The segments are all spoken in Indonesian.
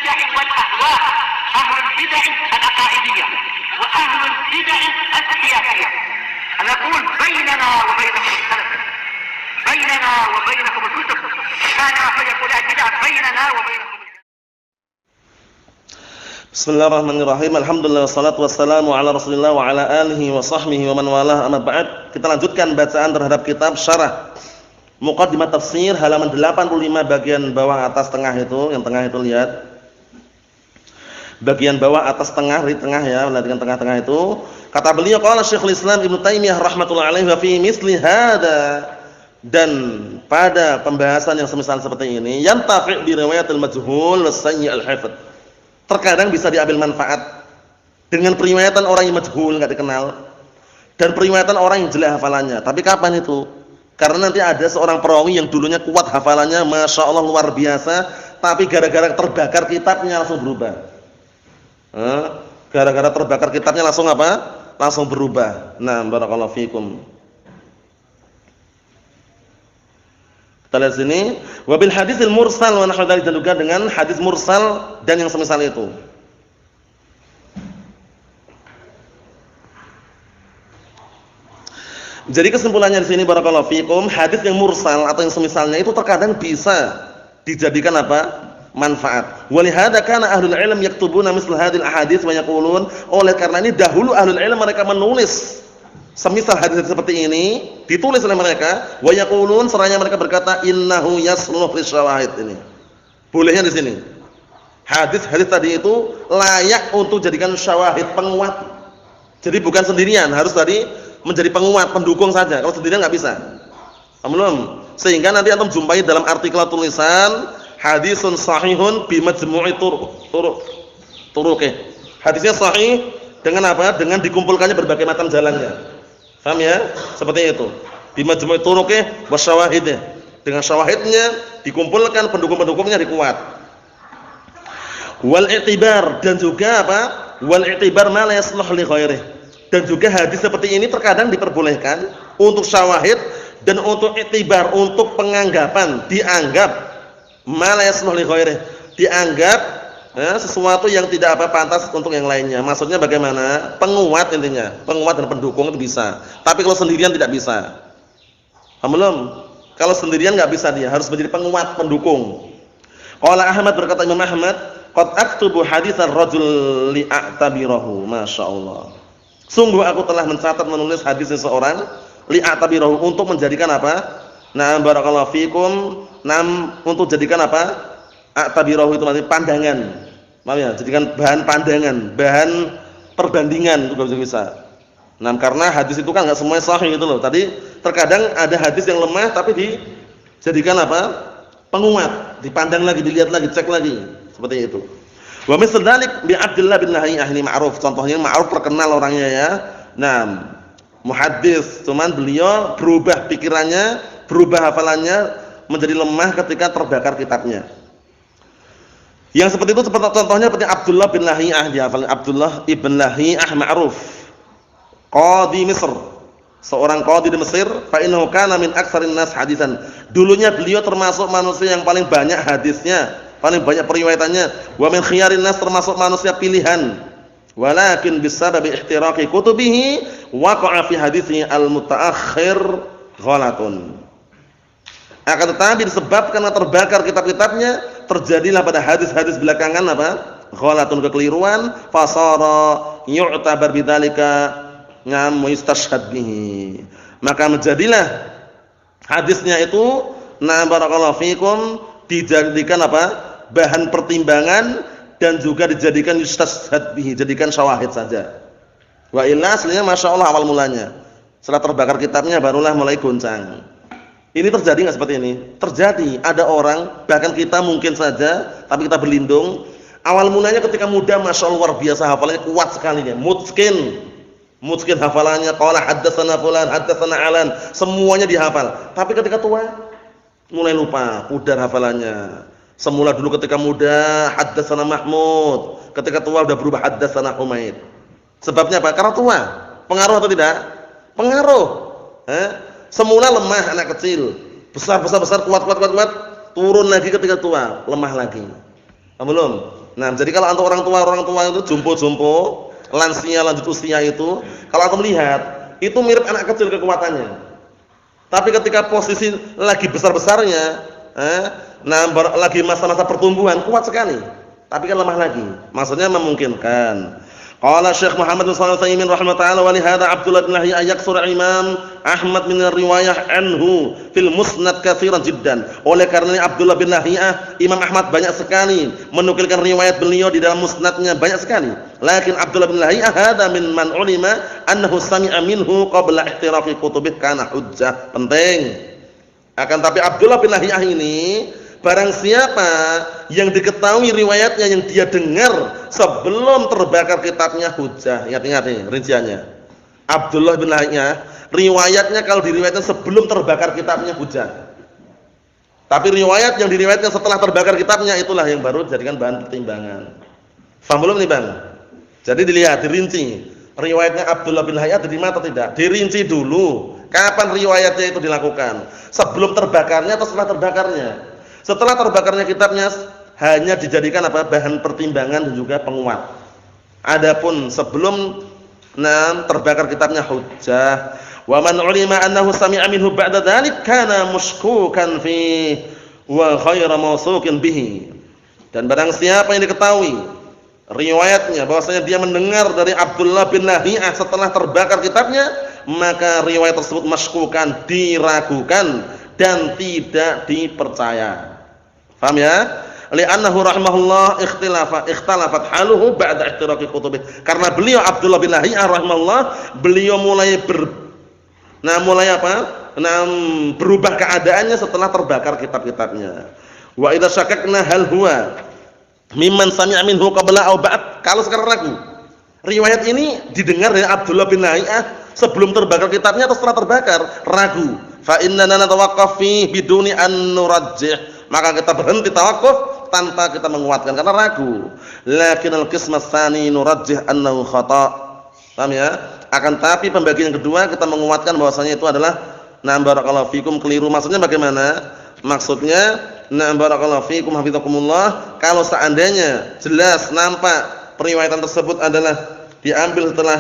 البدع والأهواء، أهل البدع العقائدية وأهل البدع السياسية. نقول بيننا وبينكم السلف، بيننا وبينكم الكتب، كان فيقول البدع بيننا وبينكم. Bismillahirrahmanirrahim. Alhamdulillah wassalatu wassalamu ala Rasulillah wa ala alihi wa sahbihi wa man walah, amma ba'd. Kita lanjutkan bacaan terhadap kitab Syarah Muqaddimah Tafsir halaman 85 bagian bawah atas tengah itu, yang tengah itu lihat. Bagian bawah atas tengah, di tengah ya, perhatikan tengah-tengah itu. Kata beliau qala Syekhul Islam Ibnu Taimiyah rahimatullah alaihi wa fi misli hada, dan pada pembahasan yang semisal seperti ini, yantafi' bi riwayatil majhul was sayyi' al-hifdz. Terkadang bisa diambil manfaat dengan periwayatan orang yang majhul, enggak dikenal, dan periwayatan orang yang jelek hafalannya. Tapi kapan itu? Karena nanti ada seorang perawi yang dulunya kuat hafalannya, masya Allah luar biasa, tapi gara-gara terbakar kitabnya langsung berubah. Gara-gara terbakar kitabnya langsung apa? Langsung berubah. Nah, barakallahu fikum. Kita lihat sini, wabil hadisil mursal wa nahwu dzalik, dan juga dengan hadis mursal dan yang semisal itu. Jadi kesimpulannya di sini barakallahu fikum, hadis yang mursal atau yang semisalnya itu terkadang bisa dijadikan apa? Manfaat. Walihada kana ahlul ilm yaktubuna misl hadhil ahadits wa yaqulun, oleh karena ini dahulu ahlul ilm mereka menulis semisal hadis seperti ini, ditulis oleh mereka, wa yaqulun, seraya mereka berkata innahu yasluh lisyawahid. Ini bolehnya di sini. Hadis-hadis tadi itu layak untuk jadikan syawahid, penguat. Jadi bukan sendirian, harus tadi menjadi penguat, pendukung saja. Kalau sendirian enggak bisa. Belum. Sehingga nanti antum jumpai dalam artikel tulisan hadisun sahihun bi majmu'i turuq. Hadisnya sahih dengan apa? Dengan dikumpulkannya berbagai macam jalannya. Paham ya? Seperti itu. Bi majmu'i turuqih wa syawahidih. Dengan syawahidnya dikumpulkan, pendukung-pendukungnya dikuat. Wal i'tibar, dan juga apa? Wal i'tibar ma la yasluh li ghairihi. Dan juga hadis seperti ini terkadang diperbolehkan untuk syawahid dan untuk i'tibar, untuk penganggapan, dianggap ma la yasluh li ghairihi, dianggap sesuatu yang tidak apa pantas untuk yang lainnya. Maksudnya bagaimana? Penguat intinya. Penguat dan pendukung itu bisa. Tapi kalau sendirian tidak bisa. Paham belum? Kalau sendirian enggak bisa, dia harus menjadi penguat, pendukung. Qala Ahmad, berkata Imam Ahmad, qad aktubu haditsar rajul li'atabirahu. Masyaallah. Sungguh aku telah mencatat, menulis hadis seseorang li'atabirahu, untuk menjadikan apa? Nah, barakallahu fikum, untuk jadikan apa? A'tabirahu itu maksudnya pandangan. Paham ya? Jadikan bahan pandangan, bahan perbandingan, itu bisa. Nah, karena hadis itu kan enggak semuanya sahih itu loh. Tadi terkadang ada hadis yang lemah tapi dijadikan apa? Penguat, dipandang lagi, dilihat lagi, cek lagi, seperti itu. Wa misal dzalik bi Abdullah bin Nahi ahli ma'ruf. Contohnya ma'ruf terkenal orangnya ya. Nah, muhaddits, cuman beliau berubah pikirannya, berubah hafalannya menjadi lemah ketika terbakar kitabnya. Yang seperti itu contohnya seperti Abdullah bin Lahiyah, dihafal Abdullah ibn Lahiyah ma'ruf, qadhi Misr, seorang qadhi di Mesir. Fa innahu kana min aktsarin nas hadisan. Dulunya beliau termasuk manusia yang paling banyak hadisnya, paling banyak periwayatannya. Wa min khiyarin nas, termasuk manusia pilihan. Walakin bisababi ihtiraqi kutubihi waqa'a fi hadithihi al-mutaakhir ghalatun. Akan tetapi disebabkan karena terbakar kitab-kitabnya, terjadilah pada hadis-hadis belakangan apa? Ghalatun, kekeliruan, fasara yu'tabar bidzalika ngam yustashhad bihi. Maka menjadilah hadisnya itu, na barakallahu fikum, dijadikan apa? Bahan pertimbangan dan juga dijadikan yustashhad bihi, jadikan syawahid saja. Wa illa aslinya masyaallah awal mulanya. Setelah terbakar kitabnya barulah mulai goncang. Ini terjadi enggak seperti ini? Terjadi. Ada orang, bahkan kita mungkin saja, tapi kita berlindung. Awal mulanya ketika muda, masya Allah luar biasa hafalannya, kuat sekali dia. Mutskin hafalannya. Qala haddatsana fulan, haddatsana alan, semuanya dihafal. Tapi ketika tua, mulai lupa, pudar hafalannya. Semula dulu ketika muda, haddatsana Mahmud. Ketika tua sudah berubah haddatsana Humaid. Sebabnya apa? Karena tua. Pengaruh atau tidak? Pengaruh. Semula lemah anak kecil, besar, kuat, turun lagi ketika tua, lemah lagi. Belum? Nah, jadi kalau untuk orang tua itu jompo-jompo, lansia lanjut usia itu, kalau antum lihat, itu mirip anak kecil kekuatannya. Tapi ketika posisi lagi besar-besarnya, lagi masa-masa pertumbuhan, kuat sekali. Tapi kan lemah lagi. Maksudnya memungkinkan. Qala Syekh Muhammad bin Shalih Al-Utsaimin rahimahullah wa li hadza Abdullah bin Lahya yaksur Imam Ahmad min riwayah anhu fil musnad katsiran jiddan. Oleh karena Abdullah bin Lahya, Imam Ahmad banyak sekali menukilkan riwayat beliau di dalam musnadnya banyak sekali. Lakin Abdullah bin Lahya hadza min man ulima annahu sami'a minhu qabla ihtiraqi kutubih kana hujjah. Penting. Akan tapi Abdullah bin Lahya ini barang siapa yang diketahui riwayatnya yang dia dengar sebelum terbakar kitabnya hujjah. Ingat-ingat nih rinciannya. Abdullah bin Lahya riwayatnya kalau diriwayatkan sebelum terbakar kitabnya hujjah. Tapi riwayat yang diriwayatkan setelah terbakar kitabnya itulah yang baru dijadikan bahan pertimbangan. Paham belum nih, Bang? Jadi dilihat, dirinci. Riwayatnya Abdullah bin Lahya diterima atau tidak? Dirinci dulu. Kapan riwayatnya itu dilakukan? Sebelum terbakarnya atau setelah terbakarnya? Setelah terbakarnya kitabnya hanya dijadikan bahan pertimbangan dan juga penguat. Adapun sebelum terbakar kitabnya hujjah. Wa man ulima annahu sami'a minhu ba'da dzalik kana mushkukan fi wa khairu mawsuqin bihi. Dan barang siapa yang diketahui riwayatnya bahwasanya dia mendengar dari Abdullah bin Lahya setelah terbakar kitabnya, maka riwayat tersebut mashkukan, diragukan dan tidak dipercaya. Paham ya? Li'annahu rahimahullah ikhtalafat haluhu ba'da ihtiraqi kutubih. Karena beliau Abdullah bin Lahya rahimahullah, beliau mulai berubah keadaannya setelah terbakar kitab-kitabnya. Wa idza syakakna hal huwa mimman sami'a minhu qabla aw ba'd. Kalau sekarang ragu, riwayat ini didengar dari Abdullah bin Lahya sebelum terbakar kitabnya atau setelah terbakar, ragu. Fa innana natawaqqaf fi biduni an nurajjih. Maka kita berhenti tawakuf tanpa kita menguatkan karena ragu. Lakin al-qism ats-tsani nurajjih annahu khata'. Paham ya? Akan tapi pembagian yang kedua kita menguatkan bahwasanya itu adalah barakallahu fikum keliru. Maksudnya bagaimana? Maksudnya barakallahu fikum hafizakumullah, kalau seandainya jelas nampak periwayatan tersebut adalah diambil setelah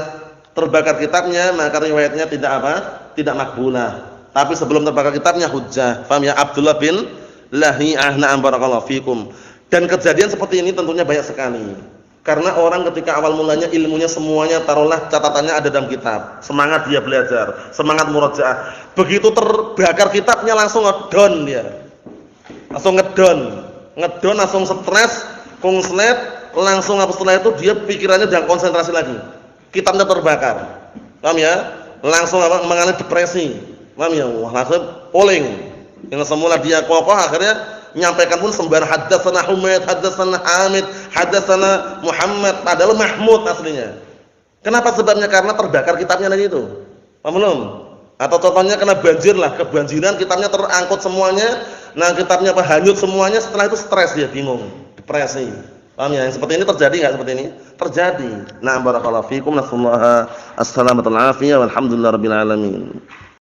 terbakar kitabnya, maka riwayatnya tidak makbulah. Tapi sebelum terbakar kitabnya hujjah. Paham ya? Abdullah bin Lahya barakallahu fikum. Dan kejadian seperti ini tentunya banyak sekali. Karena orang ketika awal mulanya ilmunya semuanya taruhlah catatannya ada dalam kitab. Semangat dia belajar, semangat murajaah. Begitu terbakar kitabnya langsung ngedon dia. Langsung ngedon langsung stres, konslet, langsung setelah itu dia pikirannya jangan konsentrasi lagi. Kitabnya terbakar. Paham ya? Langsung mengalami depresi. Paham ya? Langsung poling. Yang semula dia kokoh akhirnya menyampaikan pun sembarang haddatsana Humaid, haddatsana Hamid, haddatsana Muhammad, padahal Mahmud aslinya. Kenapa sebabnya? Karena terbakar kitabnya lagi itu. Paham belum? Atau contohnya kena banjir lah, kebanjiran kitabnya terangkut semuanya. Nah, kitabnya hanyut semuanya, setelah itu stres dia, bingung, depresi. Paham ya? Yang seperti ini terjadi enggak seperti ini? Terjadi. Nah, barakallahu fikum, nasallahu as-salamata wal afiyah walhamdulillahirabbil alamin.